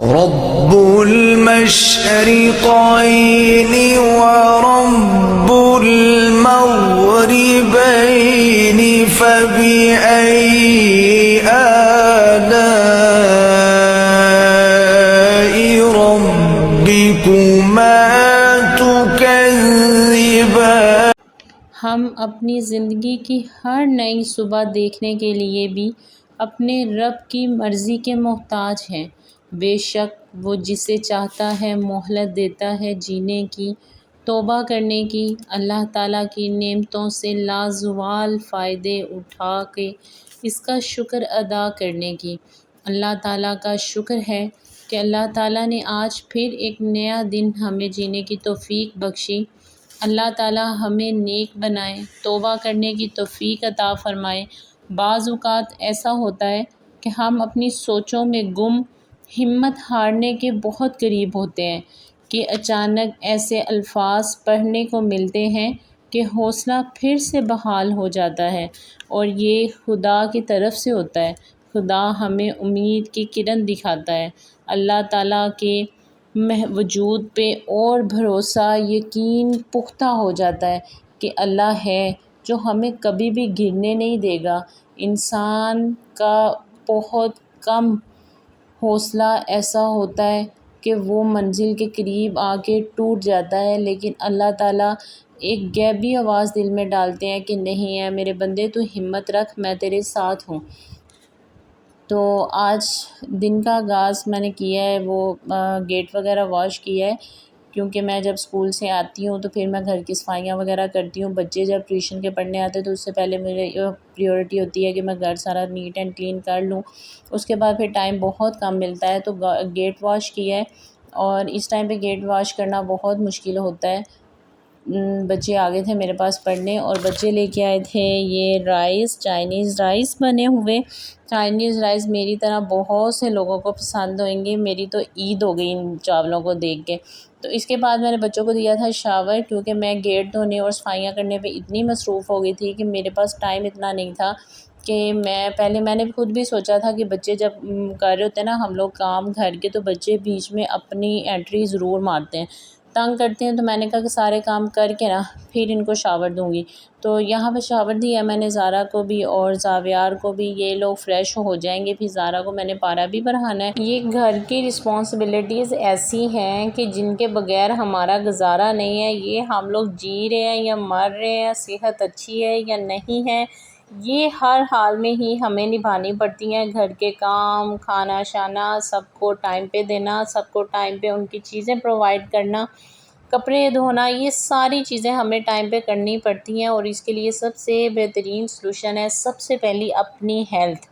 رب المشرقين ورب المغربين فبأي آلاء ربكما تكذبان۔ ہم اپنی زندگی کی ہر نئی صبح دیکھنے کے لیے بھی اپنے رب کی مرضی کے محتاج ہیں۔ بے شک وہ جسے چاہتا ہے مہلت دیتا ہے جینے کی، توبہ کرنے کی، اللہ تعالیٰ کی نعمتوں سے لازوال فائدے اٹھا کے اس کا شکر ادا کرنے کی۔ اللہ تعالیٰ کا شکر ہے کہ اللہ تعالیٰ نے آج پھر ایک نیا دن ہمیں جینے کی توفیق بخشی۔ اللہ تعالیٰ ہمیں نیک بنائے، توبہ کرنے کی توفیق عطا فرمائے۔ بعض اوقات ایسا ہوتا ہے کہ ہم اپنی سوچوں میں گم، ہمت ہارنے کے بہت قریب ہوتے ہیں کہ اچانک ایسے الفاظ پڑھنے کو ملتے ہیں کہ حوصلہ پھر سے بحال ہو جاتا ہے، اور یہ خدا کی طرف سے ہوتا ہے۔ خدا ہمیں امید کی کرن دکھاتا ہے۔ اللہ تعالیٰ کے وجود پہ اور بھروسہ، یقین پختہ ہو جاتا ہے کہ اللہ ہے جو ہمیں کبھی بھی گرنے نہیں دے گا۔ انسان کا بہت کم حوصلہ ایسا ہوتا ہے کہ وہ منزل کے قریب آ کے ٹوٹ جاتا ہے، لیکن اللہ تعالیٰ ایک غیبی آواز دل میں ڈالتے ہیں کہ نہیں ہے میرے بندے، تو ہمت رکھ، میں تیرے ساتھ ہوں۔ تو آج دن کا آغاز میں نے کیا ہے، وہ گیٹ وغیرہ واش کیا ہے، کیونکہ میں جب اسکول سے آتی ہوں تو پھر میں گھر کی صفائیاں وغیرہ کرتی ہوں۔ بچے جب ٹیوشن کے پڑھنے آتے ہیں تو اس سے پہلے میرے پریورٹی ہوتی ہے کہ میں گھر سارا نیٹ اینڈ کلین کر لوں۔ اس کے بعد پھر ٹائم بہت کم ملتا ہے، تو گیٹ واش کیا ہے، اور اس ٹائم پہ گیٹ واش کرنا بہت مشکل ہوتا ہے۔ بچے آگے تھے میرے پاس پڑھنے، اور بچے لے کے آئے تھے یہ رائس، چائنیز رائس بنے ہوئے۔ چائنیز رائس میری طرح بہت سے لوگوں کو پسند ہوئیں گے، میری تو عید ہو گئی ان چاولوں کو دیکھ کے۔ تو اس کے بعد میں نے بچوں کو دیا تھا شاور، کیونکہ میں گیٹ دھونے اور صفائیاں کرنے پہ اتنی مصروف ہو گئی تھی کہ میرے پاس ٹائم اتنا نہیں تھا کہ میں نے خود بھی سوچا تھا کہ بچے جب کر رہے ہوتے ہیں نا ہم لوگ کام گھر کے، تو بچے بیچ میں اپنی انٹری ضرور مارتے ہیں، تنگ کرتے ہیں۔ تو میں نے کہا کہ سارے کام کر کے نا پھر ان کو شاور دوں گی۔ تو یہاں پہ شاور دیا میں نے زارا کو بھی اور زاویار کو بھی، یہ لوگ فریش ہو جائیں گے، پھر زارا کو میں نے پارا بھی بڑھانا ہے۔ یہ گھر کی رسپانسبلٹیز ایسی ہیں کہ جن کے بغیر ہمارا گزارا نہیں ہے۔ یہ ہم لوگ جی رہے ہیں یا مر رہے ہیں، صحت اچھی ہے یا نہیں ہے، یہ ہر حال میں ہی ہمیں نبھانی پڑتی ہیں۔ گھر کے کام، کھانا شانا، سب کو ٹائم پہ دینا، سب کو ٹائم پہ ان کی چیزیں پرووائڈ کرنا، کپڑے دھونا، یہ ساری چیزیں ہمیں ٹائم پہ کرنی پڑتی ہیں، اور اس کے لیے سب سے بہترین سلوشن ہے سب سے پہلی اپنی ہیلتھ۔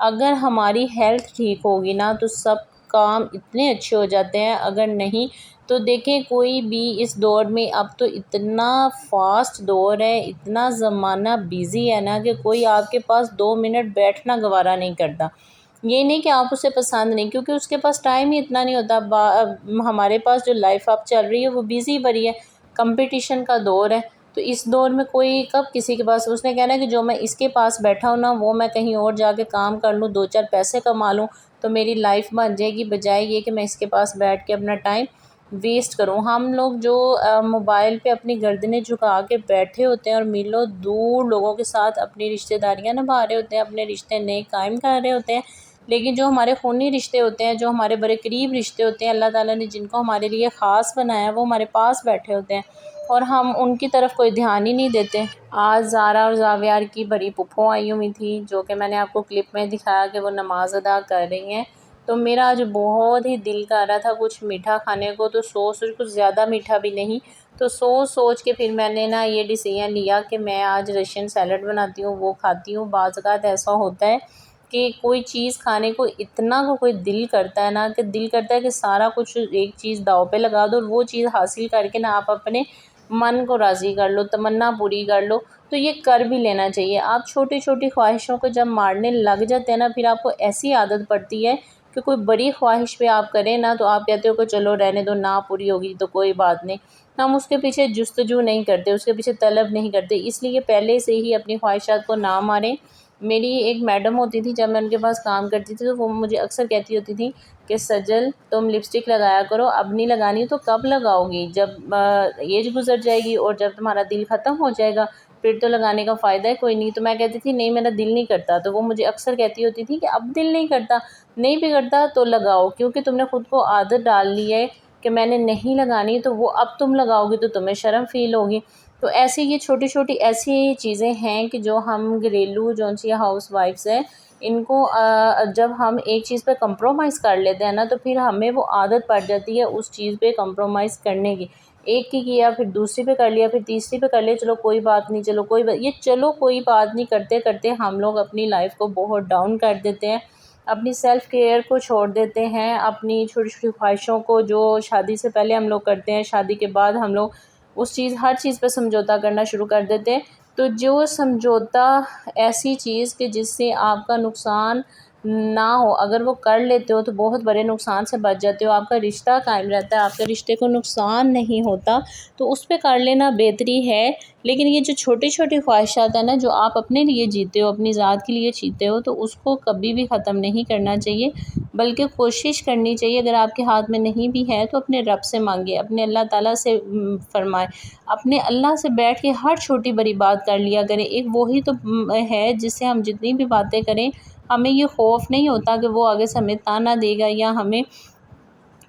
اگر ہماری ہیلتھ ٹھیک ہوگی نا تو سب کام اتنے اچھے ہو جاتے ہیں، اگر نہیں تو دیکھیں کوئی بھی اس دور میں، اب تو اتنا فاسٹ دور ہے، اتنا زمانہ بیزی ہے نا کہ کوئی آپ کے پاس 2 منٹ بیٹھنا گوارا نہیں کرتا۔ یہ نہیں کہ آپ اسے پسند نہیں، کیونکہ اس کے پاس ٹائم ہی اتنا نہیں ہوتا۔ ہمارے پاس جو لائف اب چل رہی ہے وہ بیزی بھری ہے، کمپٹیشن کا دور ہے، تو اس دور میں کوئی کب کسی کے پاس، اس نے کہنا ہے کہ جو میں اس کے پاس بیٹھا ہوں نا وہ میں کہیں اور جا کے کام کر لوں، 2-4 پیسے کما لوں تو میری لائف بن جائے گی، بجائے یہ کہ میں اس کے پاس بیٹھ کے اپنا ٹائم ویسٹ کروں۔ ہم لوگ جو موبائل پہ اپنی گردنیں جھکا کے بیٹھے ہوتے ہیں اور میلوں دور لوگوں کے ساتھ اپنی رشتہ داریاں نبھا رہے ہوتے ہیں، اپنے رشتے نئے قائم کر رہے ہوتے ہیں، لیکن جو ہمارے خونی رشتے ہوتے ہیں، جو ہمارے بڑے قریب رشتے ہوتے ہیں، اللہ تعالیٰ نے جن کو ہمارے لیے خاص بنایا ہے، وہ ہمارے پاس بیٹھے ہوتے ہیں اور ہم ان کی طرف کوئی دھیان ہی نہیں دیتے۔ آج زارا اور زاویار کی بڑی پھپھو آئی ہوئی تھی، جو کہ میں نے آپ کو کلپ میں دکھایا کہ وہ نماز ادا کر رہی ہیں، تو میرا آج بہت ہی دل کر رہا تھا کچھ میٹھا کھانے کو، تو سوچ کچھ زیادہ میٹھا بھی نہیں، تو سوچ کے پھر میں نے نا یہ ڈیسیژن لیا کہ میں آج رشین سیلڈ بناتی ہوں، وہ کھاتی ہوں۔ بعض اوقات ایسا ہوتا ہے کہ کوئی چیز کھانے کو اتنا کوئی دل کرتا ہے نا، کہ دل کرتا ہے کہ سارا کچھ ایک چیز داؤ پہ لگا دو اور وہ چیز حاصل کر کے نا آپ اپنے من کو راضی کر لو، تمنا پوری کر لو، تو یہ کر بھی لینا چاہیے۔ آپ چھوٹی چھوٹی خواہشوں کو جب مارنے لگ جاتے ہیں نا، پھر آپ کو ایسی عادت پڑتی ہے کہ کوئی بڑی خواہش پہ آپ کریں نا تو آپ کہتے ہو کہ چلو رہنے دو، نہ پوری ہوگی تو کوئی بات نہیں، ہم اس کے پیچھے جستجو نہیں کرتے، اس کے پیچھے طلب نہیں کرتے، اس لیے پہلے سے ہی اپنی خواہشات کو نہ ماریں۔ میری ایک میڈم ہوتی تھی، جب میں ان کے پاس کام کرتی تھی تو وہ مجھے اکثر کہتی ہوتی تھی کہ سجل تم لپسٹک لگایا کرو، اب نہیں لگانی تو کب لگاؤ گی؟ جب ایج گزر جائے گی اور جب تمہارا دل ختم ہو جائے گا پھر تو لگانے کا فائدہ ہے کوئی نہیں۔ تو میں کہتی تھی نہیں میرا دل نہیں کرتا، تو وہ مجھے اکثر کہتی ہوتی تھی کہ اب دل نہیں کرتا، نہیں بھی کرتا تو لگاؤ، کیونکہ تم نے خود کو عادت ڈال لی ہے کہ میں نے نہیں لگانی، تو وہ اب تم لگاؤ گی تو تمہیں شرم فیل ہوگی۔ تو ایسے یہ چھوٹی چھوٹی ایسی چیزیں ہیں کہ جو ہم گھریلو جو سی ہاؤس وائفز ہیں ان کو جب ہم ایک چیز پہ کمپرومائز کر لیتے ہیں نا تو پھر ہمیں وہ عادت پڑ جاتی ہے اس چیز پہ کمپرومائز کرنے کی۔ ایک کی کیا پھر دوسری پہ کر لیا، پھر تیسری پہ کر لیا، چلو کوئی بات نہیں، چلو کوئی بات، یہ چلو کوئی بات نہیں کرتے کرتے ہم لوگ اپنی لائف کو بہت ڈاؤن کر دیتے ہیں، اپنی سیلف کیئر کو چھوڑ دیتے ہیں، اپنی چھوٹی چھوٹی خواہشوں کو جو شادی سے پہلے ہم لوگ کرتے ہیں شادی کے بعد ہم لوگ ہر چیز پہ سمجھوتا کرنا شروع کر دیتے ہیں۔ تو جو سمجھوتا ایسی چیز کہ جس سے آپ کا نقصان نہ ہو، اگر وہ کر لیتے ہو تو بہت بڑے نقصان سے بچ جاتے ہو، آپ کا رشتہ قائم رہتا ہے، آپ کے رشتے کو نقصان نہیں ہوتا، تو اس پہ کر لینا بہتری ہے۔ لیکن یہ جو چھوٹی چھوٹی خواہشات ہیں نا جو آپ اپنے لیے جیتے ہو، اپنی ذات کے لیے جیتے ہو، تو اس کو کبھی بھی ختم نہیں کرنا چاہیے، بلکہ کوشش کرنی چاہیے اگر آپ کے ہاتھ میں نہیں بھی ہے تو اپنے رب سے مانگے، اپنے اللہ تعالیٰ سے فرمائے، اپنے اللہ سے بیٹھ کے ہر چھوٹی بڑی بات کر لیا کریں۔ ایک وہی تو ہے جس سے ہم جتنی بھی باتیں کریں ہمیں یہ خوف نہیں ہوتا کہ وہ آگے سے ہمیں طعنہ دے گا یا ہمیں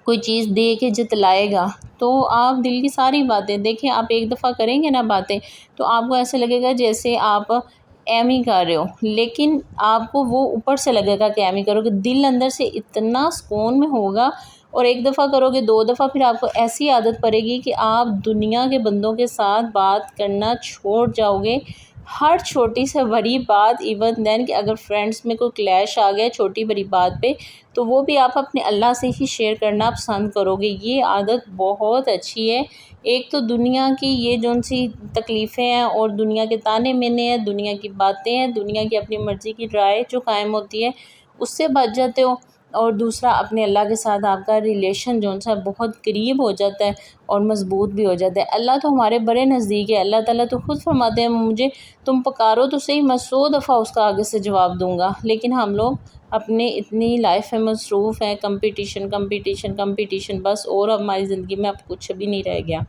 کوئی چیز دے کے جتلائے گا۔ تو آپ دل کی ساری باتیں دیکھیں، آپ ایک دفعہ کریں گے نا باتیں تو آپ کو ایسے لگے گا جیسے آپ ایم ہی کر رہے ہو، لیکن آپ کو وہ اوپر سے لگے گا کہ ایم ہی کرو گے، دل اندر سے اتنا سکون میں ہوگا۔ اور ایک دفعہ کرو گے، دو دفعہ، پھر آپ کو ایسی عادت پڑے گی کہ آپ دنیا کے بندوں کے ساتھ بات کرنا چھوڑ جاؤ گے، ہر چھوٹی سے بڑی بات، ایون دین کہ اگر فرینڈس میں کوئی کلیش آ گیا چھوٹی بڑی بات پہ تو وہ بھی آپ اپنے اللہ سے ہی شیئر کرنا پسند کرو گے۔ یہ عادت بہت اچھی ہے۔ ایک تو دنیا کی یہ جون سی تکلیفیں ہیں اور دنیا کے تانے مینے ہیں، دنیا کی باتیں ہیں، دنیا کی اپنی مرضی کی رائے جو قائم ہوتی ہے اس سے بچ جاتے ہو، اور دوسرا اپنے اللہ کے ساتھ آپ کا ریلیشن جو سا بہت قریب ہو جاتا ہے اور مضبوط بھی ہو جاتا ہے۔ اللہ تو ہمارے بڑے نزدیک ہے، اللہ تعالیٰ تو خود فرماتے ہیں مجھے تم پکارو تو صحیح، میں 100 دفعہ اس کا آگے سے جواب دوں گا، لیکن ہم لوگ اپنے اتنی لائف میں مصروف ہیں، کمپٹیشن بس، اور ہماری زندگی میں اب کچھ بھی نہیں رہ گیا۔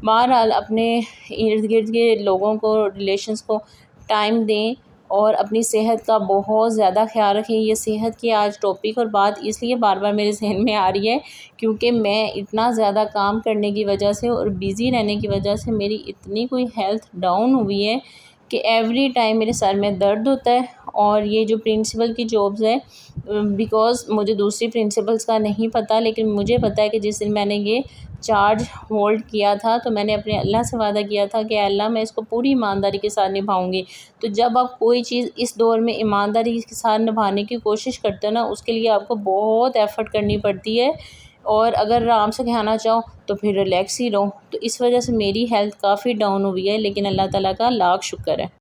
بہرحال اپنے ارد گرد کے لوگوں کو، ریلیشنز کو ٹائم دیں اور اپنی صحت کا بہت زیادہ خیال رکھیں۔ یہ صحت کی آج ٹاپک اور بات اس لیے بار بار میرے ذہن میں آ رہی ہے کیونکہ میں اتنا زیادہ کام کرنے کی وجہ سے اور بیزی رہنے کی وجہ سے میری اتنی کوئی ہیلتھ ڈاؤن ہوئی ہے کہ ایوری ٹائم میرے سر میں درد ہوتا ہے۔ اور یہ جو پرنسپل کی جابز ہے، بیکاز مجھے دوسری پرنسپلز کا نہیں پتہ، لیکن مجھے پتہ ہے کہ جس دن میں نے یہ چارج ہولڈ کیا تھا تو میں نے اپنے اللہ سے وعدہ کیا تھا کہ اللہ میں اس کو پوری ایمانداری کے ساتھ نبھاؤں گی۔ تو جب آپ کوئی چیز اس دور میں ایمانداری کے ساتھ نبھانے کی کوشش کرتے ہو نا، اس کے لیے آپ کو بہت ایفرٹ کرنی پڑتی ہے، اور اگر آرام سے کھانا چاہو تو پھر ریلیکس ہی رہو۔ تو اس وجہ سے میری ہیلتھ کافی ڈاؤن ہوئی ہے، لیکن اللہ تعالیٰ کا لاکھ شکر ہے۔